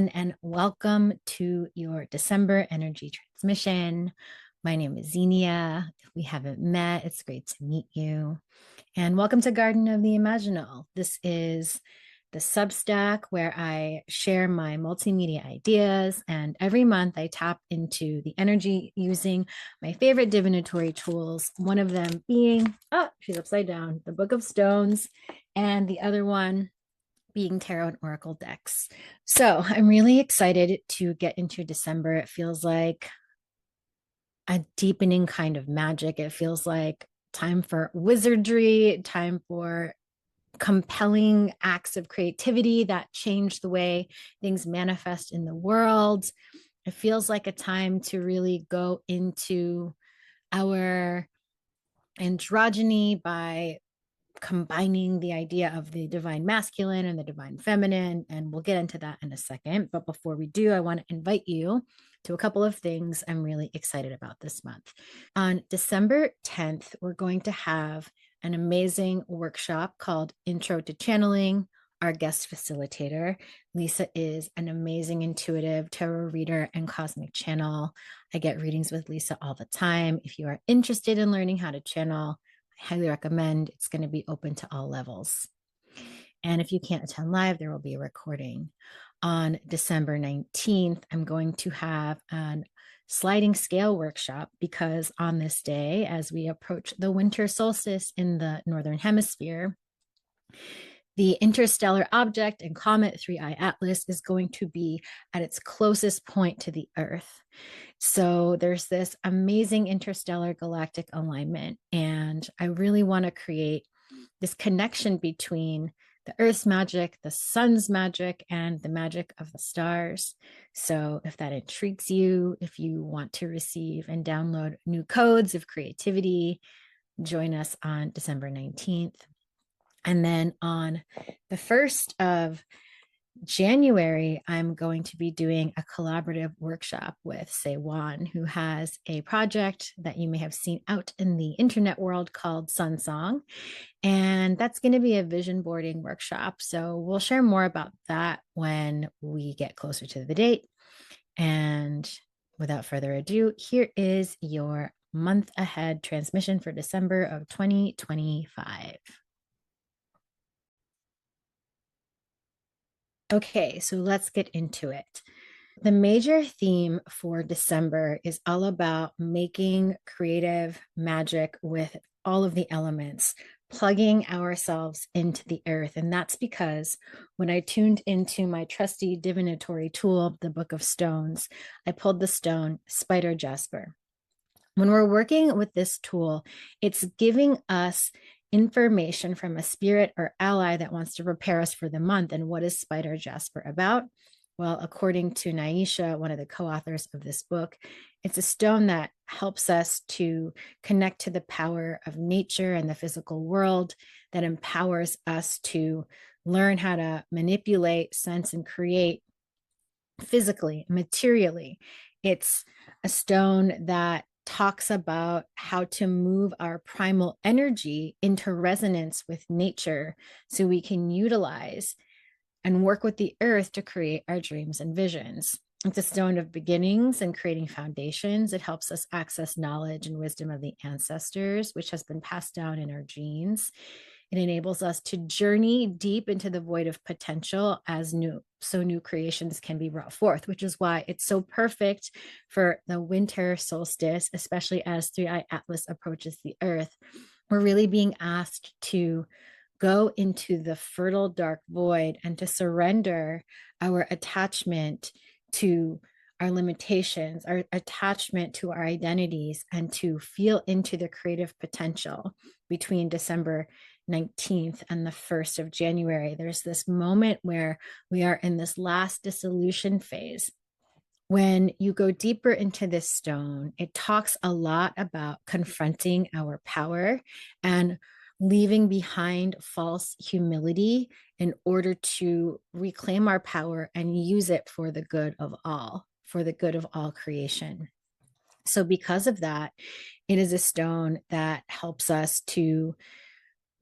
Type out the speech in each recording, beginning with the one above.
everyone, and welcome to your December energy transmission. My name is Xenia. If we haven't met, it's great to meet you. And welcome to Garden of the Imaginal. This is the Substack where I share my multimedia ideas, and every month I tap into the energy using my favorite divinatory tools, one of them being, she's upside down, the Book of Stones, and the other one being tarot and oracle decks. So I'm really excited to get into December. It feels like a deepening kind of magic. It feels like time for wizardry, time for compelling acts of creativity that change the way things manifest in the world. It feels like a time to really go into our androgyny by combining the idea of the divine masculine and the divine feminine. And we'll get into that in a second. But before we do, I want to invite you to a couple of things I'm really excited about this month. On December 10th, we're going to have an amazing workshop called Intro to Channeling. Our guest facilitator, Lisa, is an amazing intuitive tarot reader and cosmic channel. I get readings with Lisa all the time. If you are interested in learning how to channel, highly recommend. It's going to be open to all levels. And if you can't attend live, there will be a recording. On December 19th, I'm going to have a sliding scale workshop because on this day, as we approach the winter solstice in the Northern Hemisphere, the interstellar object and comet 3I Atlas is going to be at its closest point to the Earth. So there's this amazing interstellar galactic alignment, and I really want to create this connection between the Earth's magic, the sun's magic, and the magic of the stars. So if that intrigues you, if you want to receive and download new codes of creativity, join us on December 19th. And then on the 1st of January, I'm going to be doing a collaborative workshop with Sei Wan, who has a project that you may have seen out in the internet world called Sun Song. And that's going to be a vision boarding workshop. So we'll share more about that when we get closer to the date. And without further ado, here is your month ahead transmission for December of 2025. Okay, so let's get into it. The major theme for December is all about making creative magic with all of the elements, plugging ourselves into the earth. And that's because when I tuned into my trusty divinatory tool, the Book of Stones, I pulled the stone Spider Jasper. When we're working with this tool, it's giving us information from a spirit or ally that wants to prepare us for the month. And what is Spider Jasper about? Well, according to Naisha, one of the co-authors of this book, it's a stone that helps us to connect to the power of nature and the physical world, that empowers us to learn how to manipulate, sense, and create physically, materially. It's a stone that talks about how to move our primal energy into resonance with nature so we can utilize and work with the earth to create our dreams and visions. It's a stone of beginnings and creating foundations. It helps us access knowledge and wisdom of the ancestors, which has been passed down in our genes. It enables us to journey deep into the void of potential as new creations can be brought forth, which is why it's so perfect for the winter solstice, especially as 3I Atlas approaches the earth. We're really being asked to go into the fertile dark void and to surrender our attachment to our limitations, our attachment to our identities, and to feel into the creative potential. Between December 19th and the 1st of January, there's this moment where we are in this last dissolution phase. When you go deeper into this stone, it talks a lot about confronting our power and leaving behind false humility in order to reclaim our power and use it for the good of all, for the good of all creation. So because of that, it is a stone that helps us to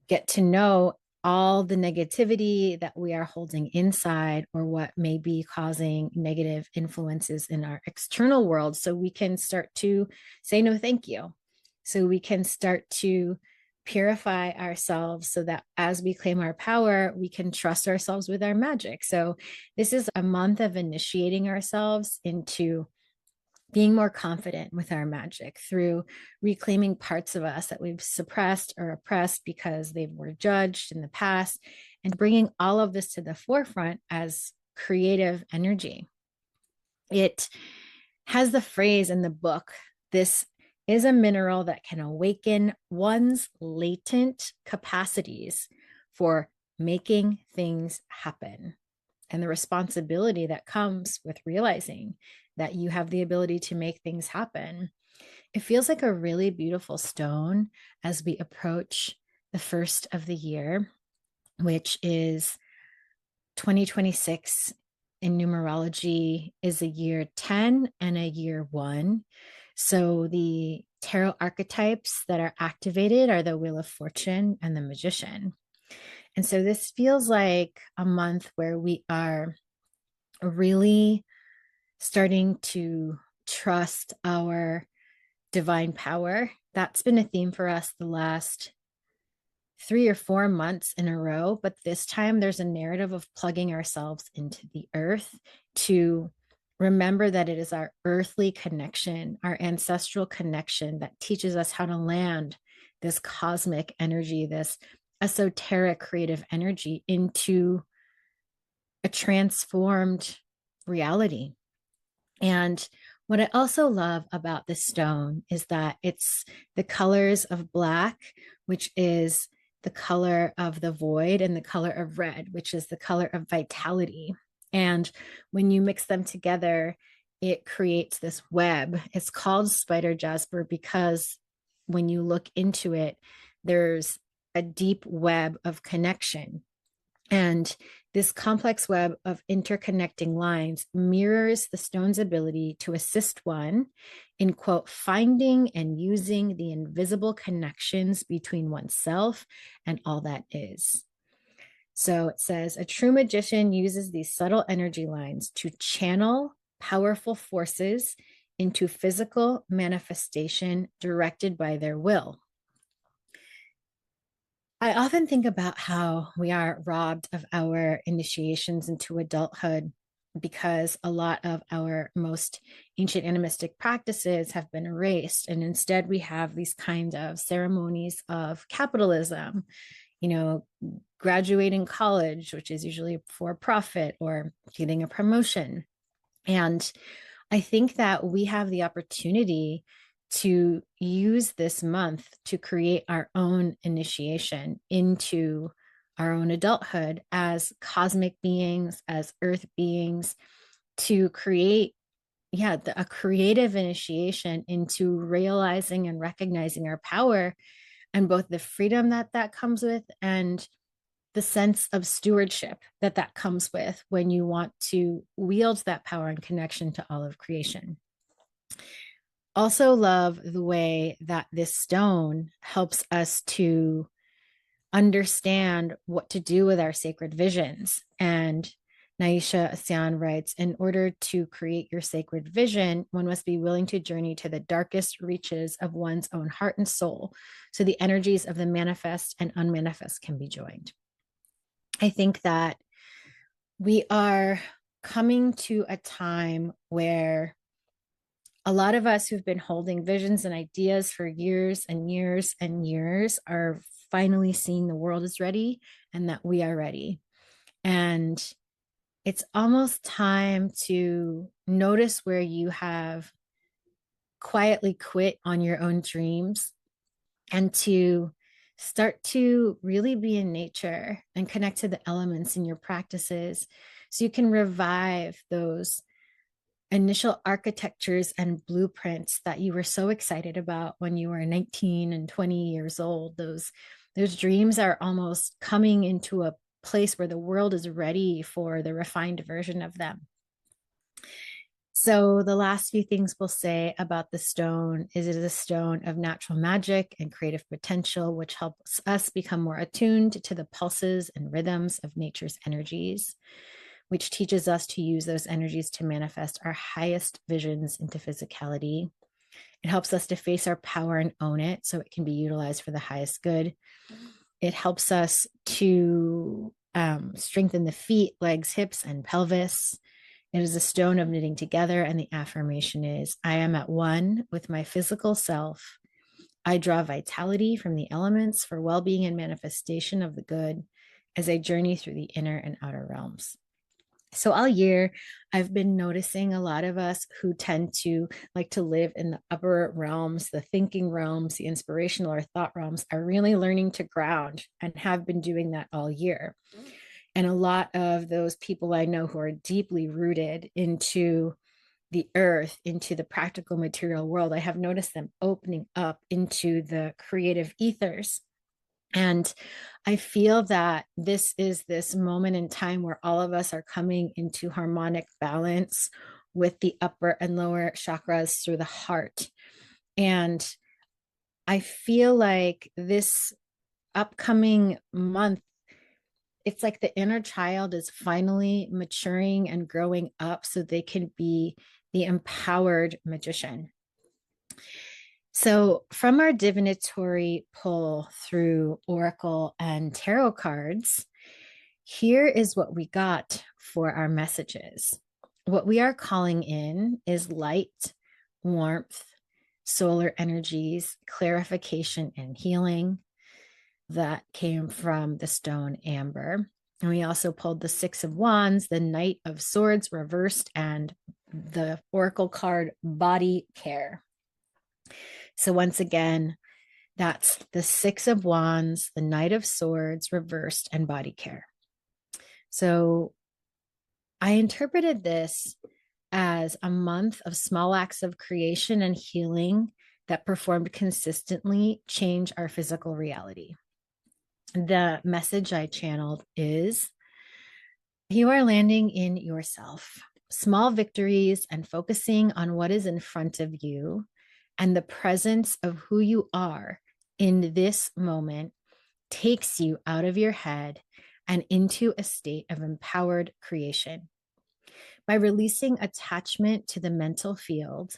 get to know all the negativity that we are holding inside, or what may be causing negative influences in our external world, so we can start to say no thank you. So we can start to purify ourselves so that as we claim our power, we can trust ourselves with our magic. So this is a month of initiating ourselves into being more confident with our magic through reclaiming parts of us that we've suppressed or oppressed because they were judged in the past, and bringing all of this to the forefront as creative energy. It has the phrase in the book, "This is a mineral that can awaken one's latent capacities for making things happen," and the responsibility that comes with realizing that you have the ability to make things happen. It feels like a really beautiful stone as we approach the first of the year, which is 2026 in numerology is a year 10 and a year 1. So the tarot archetypes that are activated are the Wheel of Fortune and the Magician. And so this feels like a month where we are really starting to trust our divine power. That's been a theme for us the last 3 or 4 months in a row. But this time there's a narrative of plugging ourselves into the earth to remember that it is our earthly connection, our ancestral connection, that teaches us how to land this cosmic energy, this esoteric creative energy into a transformed reality. And what I also love about this stone is that it's the colors of black, which is the color of the void, and the color of red, which is the color of vitality. And when you mix them together, it creates this web. It's called spider jasper because when you look into it, there's a deep web of connection. And this complex web of interconnecting lines mirrors the stone's ability to assist one in, quote, finding and using the invisible connections between oneself and all that is. So it says, a true magician uses these subtle energy lines to channel powerful forces into physical manifestation directed by their will. I often think about how we are robbed of our initiations into adulthood because a lot of our most ancient animistic practices have been erased. And instead, we have these kinds of ceremonies of capitalism, graduating college, which is usually for profit, or getting a promotion. And I think that we have the opportunity to use this month to create our own initiation into our own adulthood as cosmic beings, as earth beings, to create, a creative initiation into realizing and recognizing our power, and both the freedom that comes with, and the sense of stewardship that comes with when you want to wield that power and connection to all of creation. Also love the way that this stone helps us to understand what to do with our sacred visions. And Naisha Asyan writes, in order to create your sacred vision, one must be willing to journey to the darkest reaches of one's own heart and soul, so the energies of the manifest and unmanifest can be joined. I think that we are coming to a time where a lot of us who've been holding visions and ideas for years and years and years are finally seeing the world is ready and that we are ready. And it's almost time to notice where you have quietly quit on your own dreams, and to start to really be in nature and connect to the elements in your practices, so you can revive those initial architectures and blueprints that you were so excited about when you were 19 and 20 years old. Those dreams are almost coming into a place where the world is ready for the refined version of them. So, the last few things we'll say about the stone is it is a stone of natural magic and creative potential, which helps us become more attuned to the pulses and rhythms of nature's energies, which teaches us to use those energies to manifest our highest visions into physicality. It helps us to face our power and own it so it can be utilized for the highest good. It helps us to strengthen the feet, legs, hips, and pelvis. It is a stone of knitting together, and the affirmation is I am at one with my physical self. I draw vitality from the elements for well being and manifestation of the good as I journey through the inner and outer realms. So, all year, I've been noticing a lot of us who tend to like to live in the upper realms, the thinking realms, the inspirational or thought realms, are really learning to ground and have been doing that all year. And a lot of those people I know who are deeply rooted into the earth, into the practical material world, I have noticed them opening up into the creative ethers. And I feel that this is this moment in time where all of us are coming into harmonic balance with the upper and lower chakras through the heart. And I feel like this upcoming month, it's like the inner child is finally maturing and growing up so they can be the empowered magician. So, from our divinatory pull through Oracle and tarot cards, here is what we got for our messages. What we are calling in is light, warmth, solar energies, clarification, and healing. That came from the stone amber. And we also pulled the Six of Wands, the Knight of Swords reversed, and the Oracle card Body Care. So once again, that's the Six of Wands, the Knight of Swords reversed, and Body Care. So I interpreted this as a month of small acts of creation and healing that performed consistently change our physical reality. The message I channeled is you are landing in yourself. Small victories and focusing on what is in front of you and the presence of who you are in this moment takes you out of your head and into a state of empowered creation. By releasing attachment to the mental field,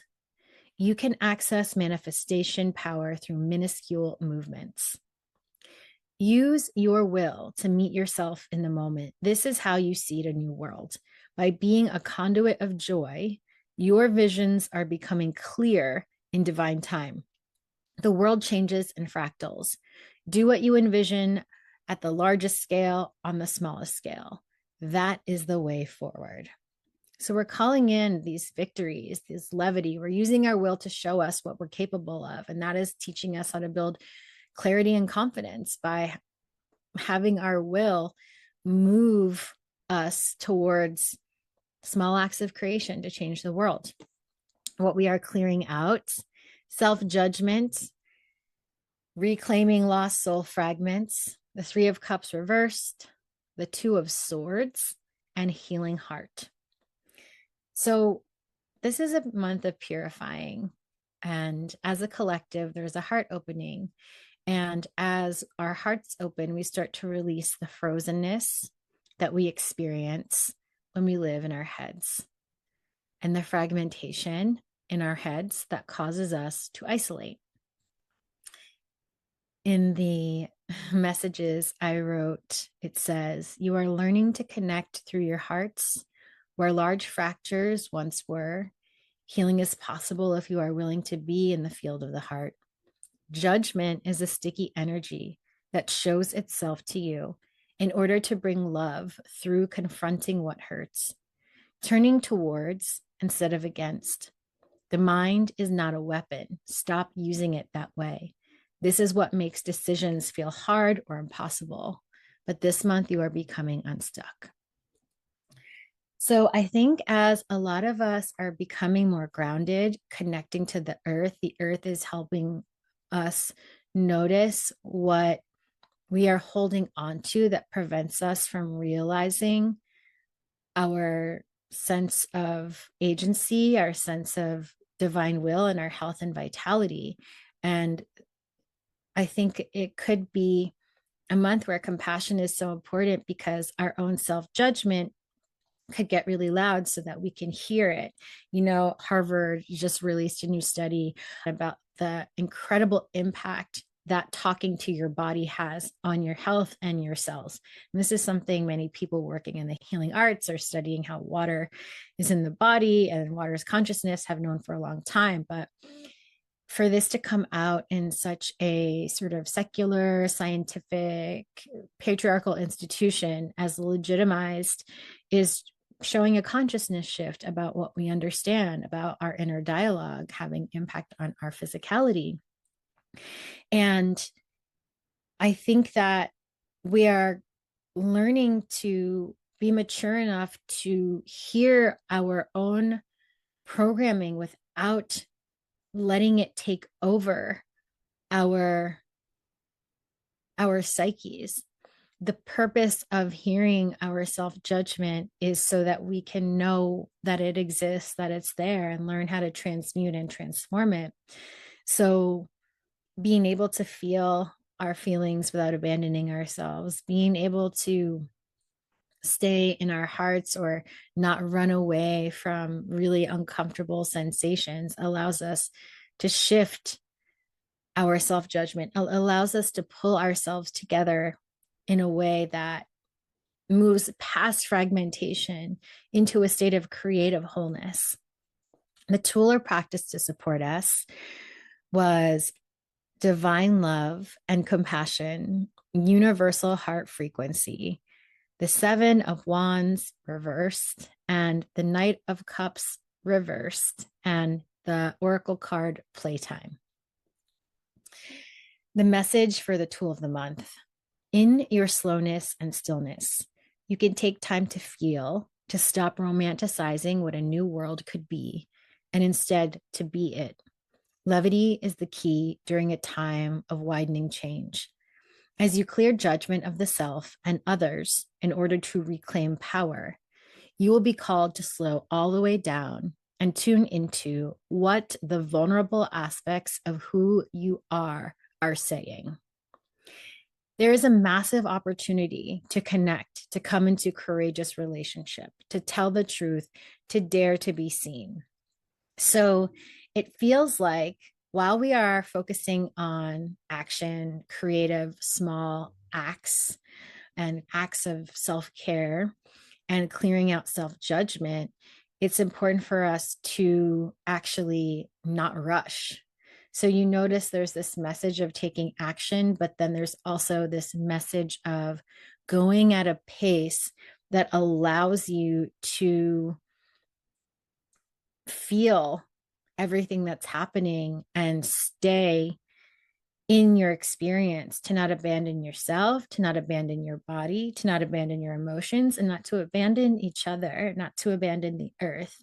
you can access manifestation power through minuscule movements. Use your will to meet yourself in the moment. This is how you seed a new world. By being a conduit of joy, your visions are becoming clear in divine time. The world changes in fractals. Do what you envision at the largest scale on the smallest scale. That is the way forward. So we're calling in these victories, this levity. We're using our will to show us what we're capable of. And that is teaching us how to build clarity and confidence by having our will move us towards small acts of creation to change the world. What we are clearing out, self-judgment, reclaiming lost soul fragments, the Three of Cups reversed, the Two of Swords, and healing heart. So this is a month of purifying. And as a collective, there's a heart opening. And as our hearts open, we start to release the frozenness that we experience when we live in our heads and the fragmentation in our heads that causes us to isolate. In the messages I wrote, it says, you are learning to connect through your hearts where large fractures once were. Healing is possible if you are willing to be in the field of the heart. Judgment is a sticky energy that shows itself to you in order to bring love through confronting what hurts, turning towards instead of against. The mind is not a weapon. Stop using it that way. This is what makes decisions feel hard or impossible. But this month you are becoming unstuck. So I think as a lot of us are becoming more grounded, connecting to the earth is helping us notice what we are holding on to that prevents us from realizing our sense of agency, our sense of divine will, and our health and vitality. And I think it could be a month where compassion is so important because our own self-judgment could get really loud so that we can hear it. Harvard just released a new study about the incredible impact that talking to your body has on your health and your cells. And this is something many people working in the healing arts or studying how water is in the body and water's consciousness have known for a long time. But for this to come out in such a sort of secular, scientific, patriarchal institution as legitimized is showing a consciousness shift about what we understand about our inner dialogue having impact on our physicality. And I think that we are learning to be mature enough to hear our own programming without letting it take over our psyches. The purpose of hearing our self-judgment is so that we can know that it exists, that it's there, and learn how to transmute and transform it. So being able to feel our feelings without abandoning ourselves, being able to stay in our hearts or not run away from really uncomfortable sensations allows us to shift our self-judgment, allows us to pull ourselves together in a way that moves past fragmentation into a state of creative wholeness. The tool or practice to support us was divine love and compassion, universal heart frequency, the Seven of Wands reversed, and the Knight of Cups reversed, and the Oracle card Playtime. The message for the tool of the month: in your slowness and stillness, you can take time to feel, to stop romanticizing what a new world could be, and instead to be it. Levity is the key during a time of widening change. As you clear judgment of the self and others in order to reclaim power, you will be called to slow all the way down and tune into what the vulnerable aspects of who you are saying. There is a massive opportunity to connect, to come into courageous relationship, to tell the truth, to dare to be seen. So it feels like while we are focusing on action, creative, small acts, and acts of self-care and clearing out self-judgment, it's important for us to actually not rush. So you notice there's this message of taking action, but then there's also this message of going at a pace that allows you to feel everything that's happening and stay in your experience, to not abandon yourself, to not abandon your body, to not abandon your emotions, and not to abandon each other, not to abandon the earth.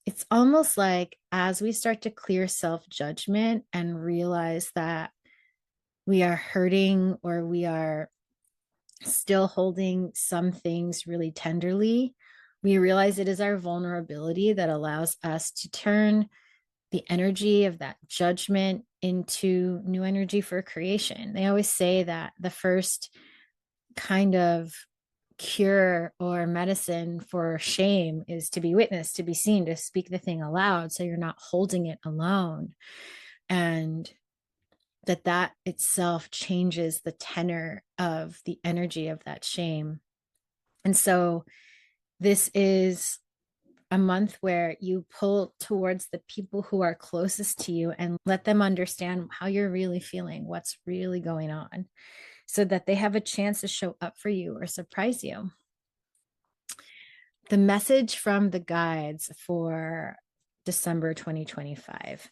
It's almost like as we start to clear self-judgment and realize that we are hurting or we are still holding some things really tenderly, we realize it is our vulnerability that allows us to turn the energy of that judgment into new energy for creation. They always say that the first kind of cure or medicine for shame is to be witnessed, to be seen, to speak the thing aloud so you're not holding it alone. And that itself changes the tenor of the energy of that shame. And so this is a month where you pull towards the people who are closest to you and let them understand how you're really feeling, what's really going on, so that they have a chance to show up for you or surprise you. The message from the guides for December 2025: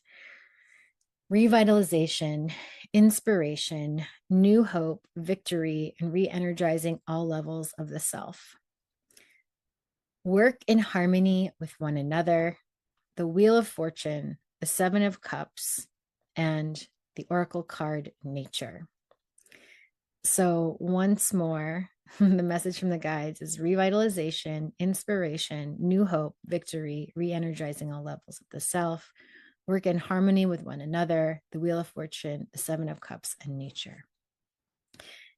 revitalization, inspiration, new hope, victory, and re-energizing all levels of the self. Work in harmony with one another. The Wheel of Fortune, the Seven of Cups, and the Oracle card Nature. So once more, the message from the guides is revitalization, inspiration, new hope, victory, re-energizing all levels of the self, work in harmony with one another, the Wheel of Fortune, the Seven of Cups, and nature.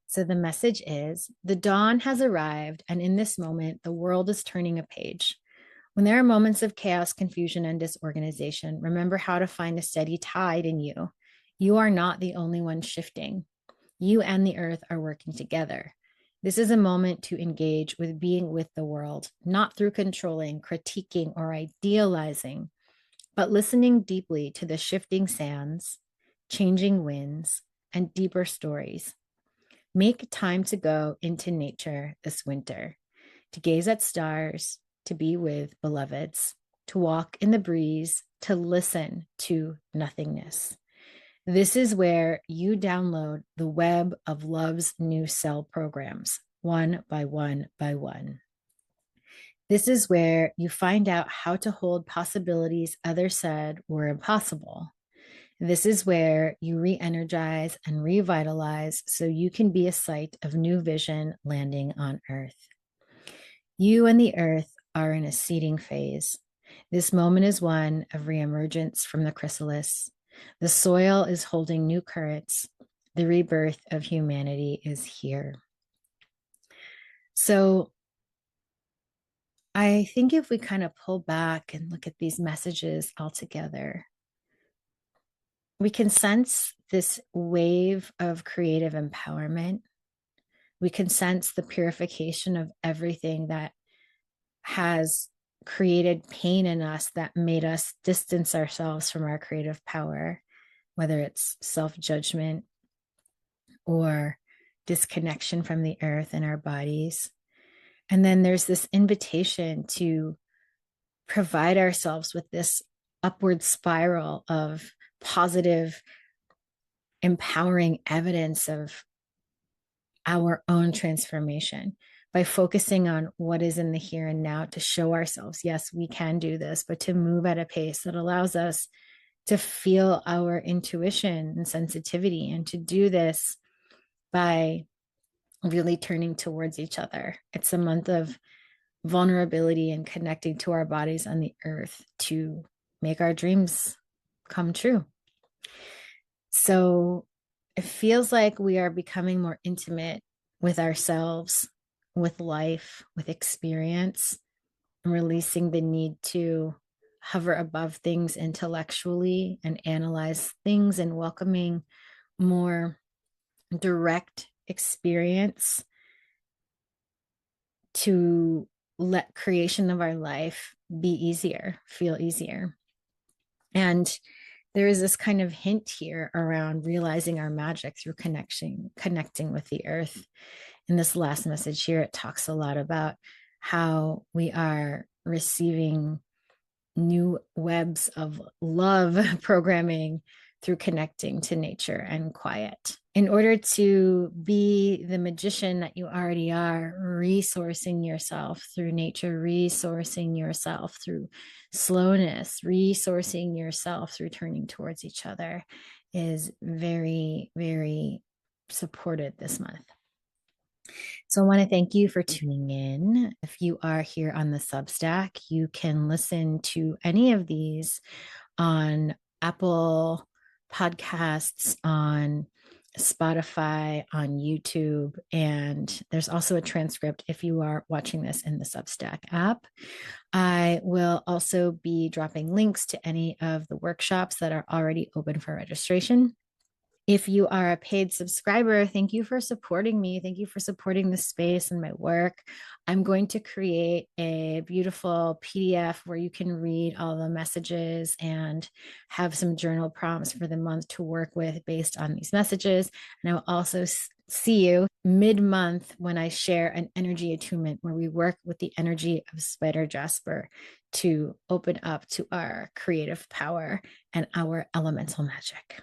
So the message is the dawn has arrived, and in this moment, the world is turning a page. When there are moments of chaos, confusion, and disorganization, remember how to find a steady tide in you. You are not the only one shifting. You and the earth are working together. This is a moment to engage with being with the world, not through controlling, critiquing, or idealizing, but listening deeply to the shifting sands, changing winds, and deeper stories. Make time to go into nature this winter, to gaze at stars, to be with beloveds, to walk in the breeze, to listen to nothingness. This is where you download the web of love's new cell programs, one by one by one. This is where you find out how to hold possibilities others said were impossible. This is where you re energize and revitalize so you can be a site of new vision landing on Earth. You and the Earth are in a seeding phase. This moment is one of reemergence from the chrysalis. The soil is holding new currents. The rebirth of humanity is here. So I think if we kind of pull back and look at these messages all together, we can sense this wave of creative empowerment. We can sense the purification of everything that has created pain in us that made us distance ourselves from our creative power, whether it's self-judgment or disconnection from the earth and our bodies. And then there's this invitation to provide ourselves with this upward spiral of positive, empowering evidence of our own transformation by focusing on what is in the here and now to show ourselves, yes, we can do this, but to move at a pace that allows us to feel our intuition and sensitivity, and to do this by really turning towards each other. It's a month of vulnerability and connecting to our bodies on the earth to make our dreams come true. So it feels like we are becoming more intimate with ourselves, with life, with experience, and releasing the need to hover above things intellectually and analyze things, and welcoming more direct experience to let creation of our life be easier, feel easier. And there is this kind of hint here around realizing our magic through connecting with the earth. In this last message here, it talks a lot about how we are receiving new webs of love programming through connecting to nature and quiet. In order to be the magician that you already are, resourcing yourself through nature, resourcing yourself through slowness, resourcing yourself through turning towards each other is very, very supported this month. So I want to thank you for tuning in. If you are here on the Substack, you can listen to any of these on Apple Podcasts, on Spotify, on YouTube, and there's also a transcript if you are watching this in the Substack app. I will also be dropping links to any of the workshops that are already open for registration. If you are a paid subscriber, thank you for supporting me. Thank you for supporting the space and my work. I'm going to create a beautiful PDF where you can read all the messages and have some journal prompts for the month to work with based on these messages. And I will also see you mid-month when I share an energy attunement where we work with the energy of Spider Jasper to open up to our creative power and our elemental magic.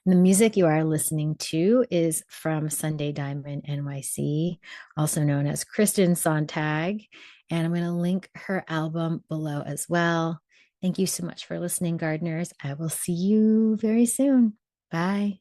And the music you are listening to is from Sunday Diamond NYC, also known as Kristen Sontag. And I'm going to link her album below as well. Thank you so much for listening, gardeners. I will see you very soon. Bye.